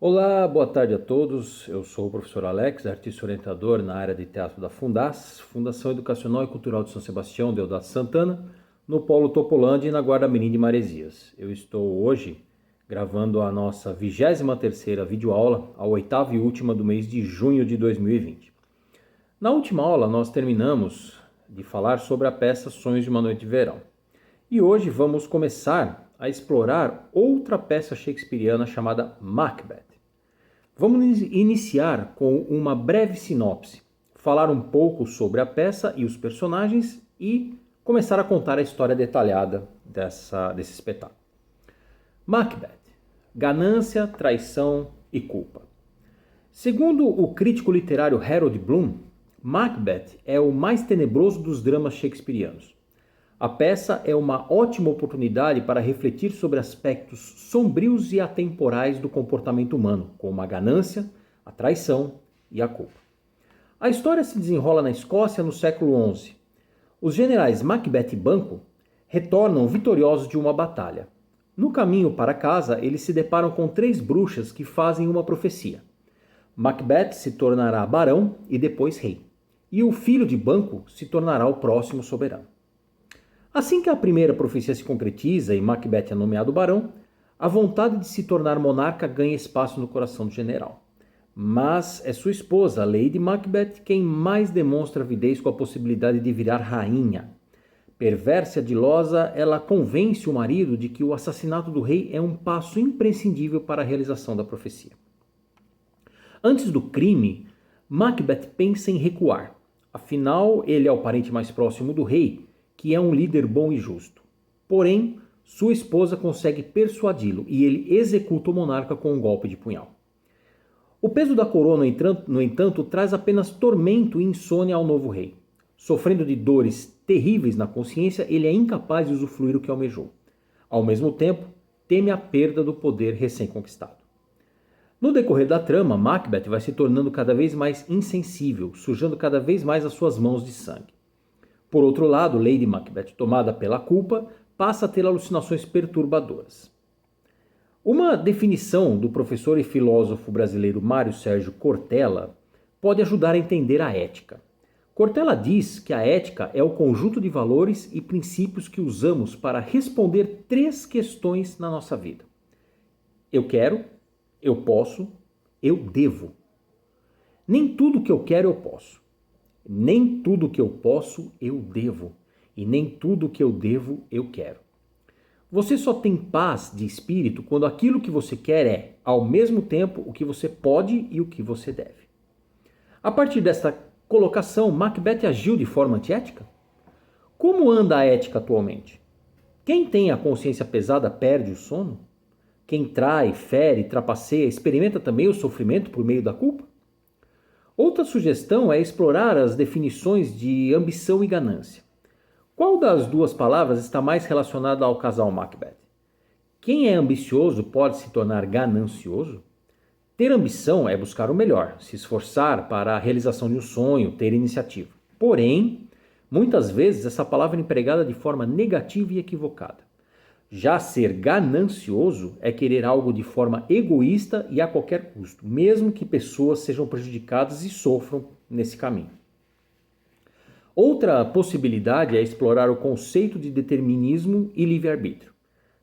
Olá, boa tarde a todos. Eu sou o professor Alex, artista orientador na área de teatro da Fundas, Fundação Educacional e Cultural de São Sebastião, Deodato Santana, no Polo Topolândia e na Guarda Mirim de Maresias. Eu estou hoje gravando a nossa 23ª videoaula, a oitava e última do mês de junho de 2020. Na última aula, nós terminamos de falar sobre a peça Sonhos de uma Noite de Verão. E hoje vamos começar a explorar outra peça shakespeariana chamada Macbeth. Vamos iniciar com uma breve sinopse, falar um pouco sobre a peça e os personagens e começar a contar a história detalhada desse espetáculo. Macbeth, ganância, traição e culpa. Segundo o crítico literário Harold Bloom, Macbeth é o mais tenebroso dos dramas shakespearianos. A peça é uma ótima oportunidade para refletir sobre aspectos sombrios e atemporais do comportamento humano, como a ganância, a traição e a culpa. A história se desenrola na Escócia no século XI. Os generais Macbeth e Banquo retornam vitoriosos de uma batalha. No caminho para casa, eles se deparam com 3 bruxas que fazem uma profecia. Macbeth se tornará barão e depois rei, e o filho de Banquo se tornará o próximo soberano. Assim que a primeira profecia se concretiza e Macbeth é nomeado barão, a vontade de se tornar monarca ganha espaço no coração do general. Mas é sua esposa, Lady Macbeth, quem mais demonstra avidez com a possibilidade de virar rainha. Perversa e ardilosa, ela convence o marido de que o assassinato do rei é um passo imprescindível para a realização da profecia. Antes do crime, Macbeth pensa em recuar. Afinal, ele é o parente mais próximo do rei, que é um líder bom e justo. Porém, sua esposa consegue persuadi-lo e ele executa o monarca com um golpe de punhal. O peso da coroa, no entanto, traz apenas tormento e insônia ao novo rei. Sofrendo de dores terríveis na consciência, ele é incapaz de usufruir o que almejou. Ao mesmo tempo, teme a perda do poder recém-conquistado. No decorrer da trama, Macbeth vai se tornando cada vez mais insensível, sujando cada vez mais as suas mãos de sangue. Por outro lado, Lady Macbeth, tomada pela culpa, passa a ter alucinações perturbadoras. Uma definição do professor e filósofo brasileiro Mário Sérgio Cortella pode ajudar a entender a ética. Cortella diz que a ética é o conjunto de valores e princípios que usamos para responder 3 questões na nossa vida. Eu quero, eu posso, eu devo. Nem tudo que eu quero eu posso. Nem tudo que eu posso, eu devo. E nem tudo que eu devo, eu quero. Você só tem paz de espírito quando aquilo que você quer é, ao mesmo tempo, o que você pode e o que você deve. A partir desta colocação, Macbeth agiu de forma antiética? Como anda a ética atualmente? Quem tem a consciência pesada perde o sono? Quem trai, fere, trapaceia, experimenta também o sofrimento por meio da culpa? Outra sugestão é explorar as definições de ambição e ganância. Qual das 2 palavras está mais relacionada ao casal Macbeth? Quem é ambicioso pode se tornar ganancioso? Ter ambição é buscar o melhor, se esforçar para a realização de um sonho, ter iniciativa. Porém, muitas vezes essa palavra é empregada de forma negativa e equivocada. Já ser ganancioso é querer algo de forma egoísta e a qualquer custo, mesmo que pessoas sejam prejudicadas e sofram nesse caminho. Outra possibilidade é explorar o conceito de determinismo e livre-arbítrio.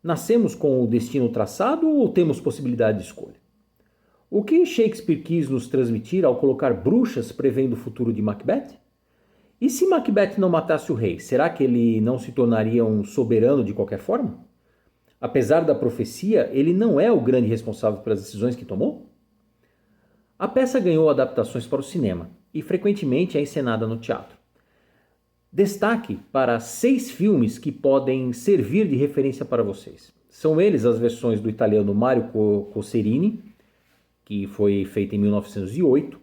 Nascemos com o destino traçado ou temos possibilidade de escolha? O que Shakespeare quis nos transmitir ao colocar bruxas prevendo o futuro de Macbeth? E se Macbeth não matasse o rei, será que ele não se tornaria um soberano de qualquer forma? Apesar da profecia, ele não é o grande responsável pelas decisões que tomou? A peça ganhou adaptações para o cinema e frequentemente é encenada no teatro. Destaque para 6 filmes que podem servir de referência para vocês. São eles as versões do italiano Mario Cosserini, que foi feita em 1908,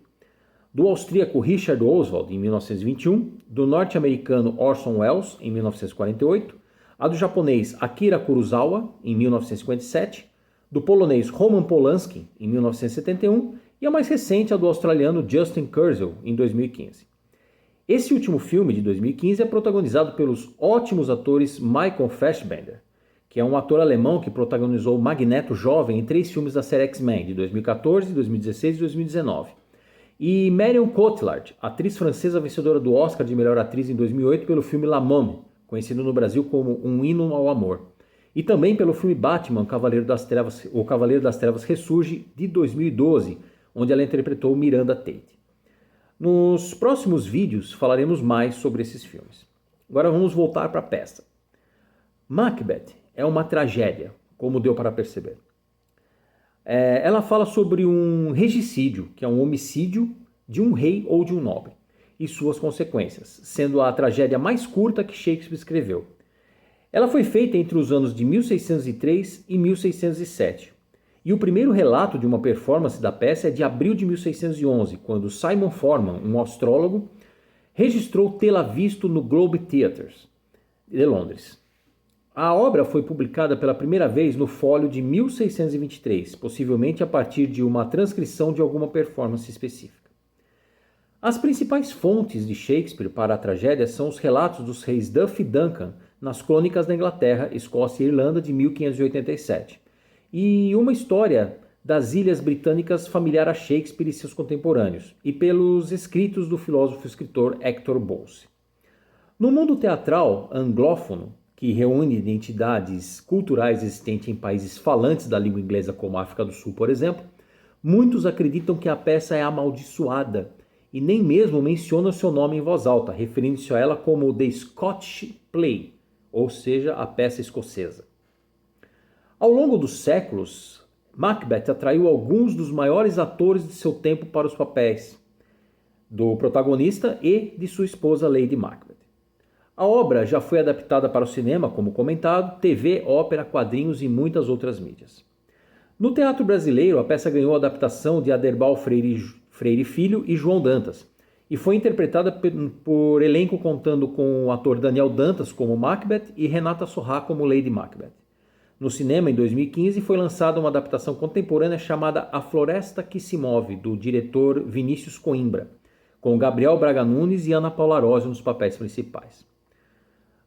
do austríaco Richard Oswald, em 1921, do norte-americano Orson Welles, em 1948, a do japonês Akira Kurosawa, em 1957, do polonês Roman Polanski, em 1971, e a mais recente, a do australiano Justin Kurzel, em 2015. Esse último filme, de 2015, é protagonizado pelos ótimos atores Michael Fassbender, que é um ator alemão que protagonizou o Magneto jovem em 3 filmes da série X-Men, de 2014, 2016 e 2019. E Marion Cotillard, atriz francesa vencedora do Oscar de melhor atriz em 2008 pelo filme La Mommy, conhecido no Brasil como Um Hino ao Amor. E também pelo filme Batman, O Cavaleiro das Trevas Ressurge, de 2012, onde ela interpretou Miranda Tate. Nos próximos vídeos falaremos mais sobre esses filmes. Agora vamos voltar para a peça. Macbeth é uma tragédia, como deu para perceber. Ela fala sobre um regicídio, que é um homicídio de um rei ou de um nobre, e suas consequências, sendo a tragédia mais curta que Shakespeare escreveu. Ela foi feita entre os anos de 1603 e 1607, e o primeiro relato de uma performance da peça é de abril de 1611, quando Simon Forman, um astrólogo, registrou tê-la visto no Globe Theatres de Londres. A obra foi publicada pela primeira vez no fólio de 1623, possivelmente a partir de uma transcrição de alguma performance específica. As principais fontes de Shakespeare para a tragédia são os relatos dos reis Duff e Duncan nas Crônicas da Inglaterra, Escócia e Irlanda de 1587, e uma história das Ilhas Britânicas familiar a Shakespeare e seus contemporâneos, e pelos escritos do filósofo e escritor Hector Boece. No mundo teatral anglófono, que reúne identidades culturais existentes em países falantes da língua inglesa como a África do Sul, por exemplo, muitos acreditam que a peça é amaldiçoada e nem mesmo menciona seu nome em voz alta, referindo-se a ela como The Scotch Play, ou seja, a peça escocesa. Ao longo dos séculos, Macbeth atraiu alguns dos maiores atores de seu tempo para os papéis do protagonista e de sua esposa Lady Macbeth. A obra já foi adaptada para o cinema, como comentado, TV, ópera, quadrinhos e muitas outras mídias. No teatro brasileiro, a peça ganhou a adaptação de Aderbal Freire Filho e João Dantas, e foi interpretada por elenco contando com o ator Daniel Dantas como Macbeth e Renata Sorrá como Lady Macbeth. No cinema, em 2015, foi lançada uma adaptação contemporânea chamada A Floresta que se Move, do diretor Vinícius Coimbra, com Gabriel Braga Nunes e Ana Paula Arósio nos papéis principais.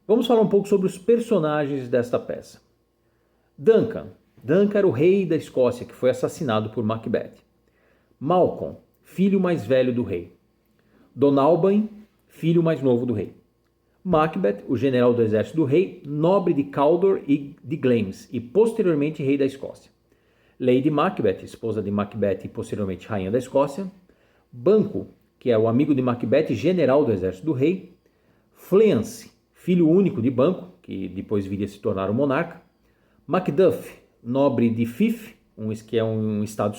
Vamos falar um pouco sobre os personagens desta peça. Duncan era o rei da Escócia que foi assassinado por Macbeth. Malcolm, filho mais velho do rei. Donalbain, filho mais novo do rei. Macbeth, o general do exército do rei, nobre de Cawdor e de Glamis e posteriormente rei da Escócia. Lady Macbeth, esposa de Macbeth e posteriormente rainha da Escócia. Banquo, que é o amigo de Macbeth e general do exército do rei. Fleance, filho único de Banquo, que depois viria a se tornar o monarca. Macduff, nobre de Fife, que é um estado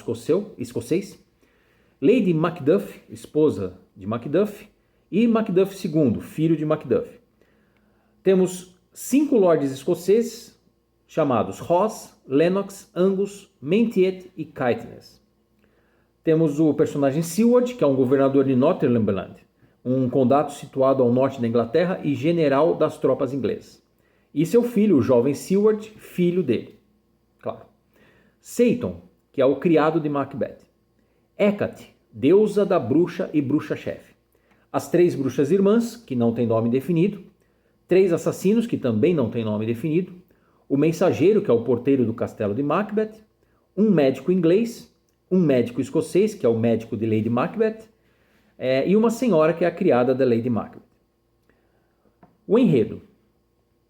escocês. Lady Macduff, esposa de Macduff. E Macduff II, filho de Macduff. Temos 5 lordes escoceses, chamados Ross, Lennox, Angus, Menteith e Caithness. Temos o personagem Seward, que é um governador de Northumberland, um condado situado ao norte da Inglaterra e general das tropas inglesas. E seu filho, o jovem Seward, filho dele. Claro. Seyton, que é o criado de Macbeth. Hecate, deusa da bruxa e bruxa-chefe. As 3 bruxas irmãs, que não têm nome definido. 3 assassinos, que também não têm nome definido. O mensageiro, que é o porteiro do castelo de Macbeth. Um médico inglês. Um médico escocês, que é o médico de Lady Macbeth. E uma senhora que é a criada da Lady Macbeth. O enredo.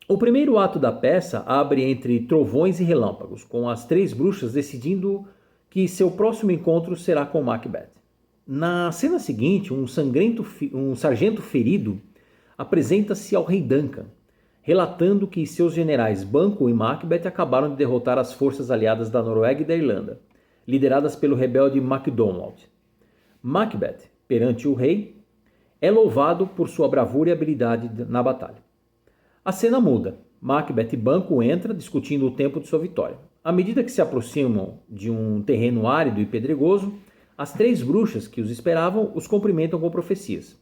O primeiro ato da peça abre entre trovões e relâmpagos, com as 3 bruxas decidindo que seu próximo encontro será com Macbeth. Na cena seguinte, um sargento ferido apresenta-se ao rei Duncan, relatando que seus generais Banquo e Macbeth acabaram de derrotar as forças aliadas da Noruega e da Irlanda, lideradas pelo rebelde MacDonald. Macbeth, perante o rei, é louvado por sua bravura e habilidade na batalha. A cena muda. Macbeth e Banquo entram discutindo o tempo de sua vitória. À medida que se aproximam de um terreno árido e pedregoso, as 3 bruxas que os esperavam os cumprimentam com profecias.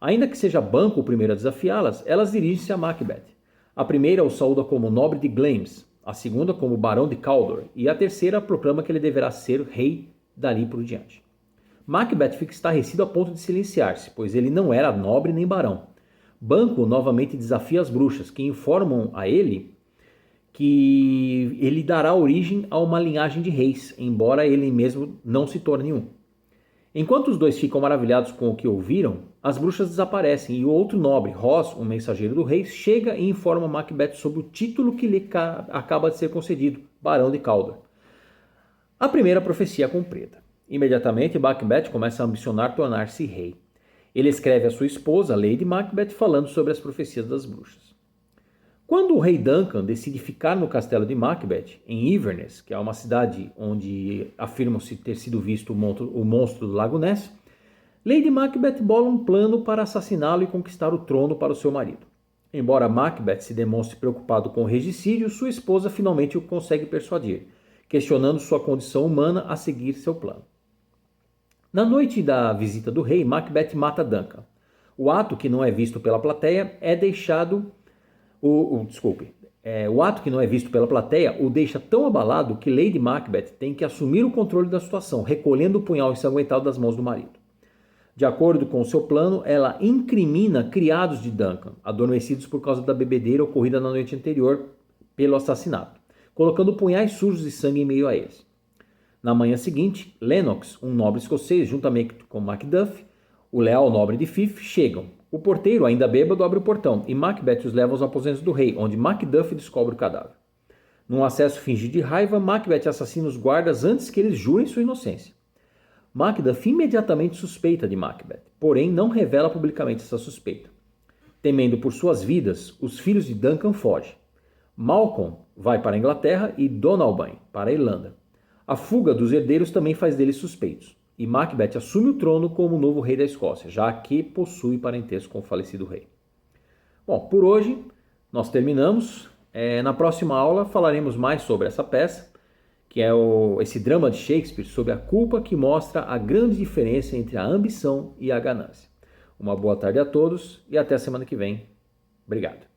Ainda que seja Banquo o primeiro a desafiá-las, elas dirigem-se a Macbeth. A primeira o saúda como nobre de Glamis, a segunda como barão de Cawdor e a terceira proclama que ele deverá ser rei dali por diante. Macbeth fica estarrecido a ponto de silenciar-se, pois ele não era nobre nem barão. Banquo novamente desafia as bruxas, que informam a ele que ele dará origem a uma linhagem de reis, embora ele mesmo não se torne um. Enquanto os dois ficam maravilhados com o que ouviram, as bruxas desaparecem e o outro nobre, Ross, um mensageiro do rei, chega e informa Macbeth sobre o título que lhe acaba de ser concedido, Barão de Caldor. A primeira profecia é cumprida. Imediatamente, Macbeth começa a ambicionar tornar-se rei. Ele escreve a sua esposa, Lady Macbeth, falando sobre as profecias das bruxas. Quando o rei Duncan decide ficar no castelo de Macbeth, em Inverness, que é uma cidade onde afirmam-se ter sido visto o monstro do Lago Ness, Lady Macbeth bola um plano para assassiná-lo e conquistar o trono para o seu marido. Embora Macbeth se demonstre preocupado com o regicídio, sua esposa finalmente o consegue persuadir, questionando sua condição humana a seguir seu plano. Na noite da visita do rei, Macbeth mata Duncan. O ato que não é visto pela plateia o ato que não é visto pela plateia o deixa tão abalado que Lady Macbeth tem que assumir o controle da situação, recolhendo o punhal ensanguentado das mãos do marido. De acordo com seu plano, ela incrimina criados de Duncan, adormecidos por causa da bebedeira ocorrida na noite anterior pelo assassinato, colocando punhais sujos de sangue em meio a eles. Na manhã seguinte, Lennox, um nobre escocês, juntamente com Macduff, o leal nobre de Fife, chegam. O porteiro, ainda bêbado, abre o portão e Macbeth os leva aos aposentos do rei, onde Macduff descobre o cadáver. Num acesso fingido de raiva, Macbeth assassina os guardas antes que eles jurem sua inocência. Macduff imediatamente suspeita de Macbeth, porém não revela publicamente essa suspeita. Temendo por suas vidas, os filhos de Duncan fogem. Malcolm vai para a Inglaterra e Donalbain para a Irlanda. A fuga dos herdeiros também faz deles suspeitos, e Macbeth assume o trono como novo rei da Escócia, já que possui parentesco com o falecido rei. Bom, por hoje nós terminamos. Na próxima aula falaremos mais sobre essa peça, que é esse drama de Shakespeare sobre a culpa, que mostra a grande diferença entre a ambição e a ganância. Uma boa tarde a todos e até a semana que vem. Obrigado.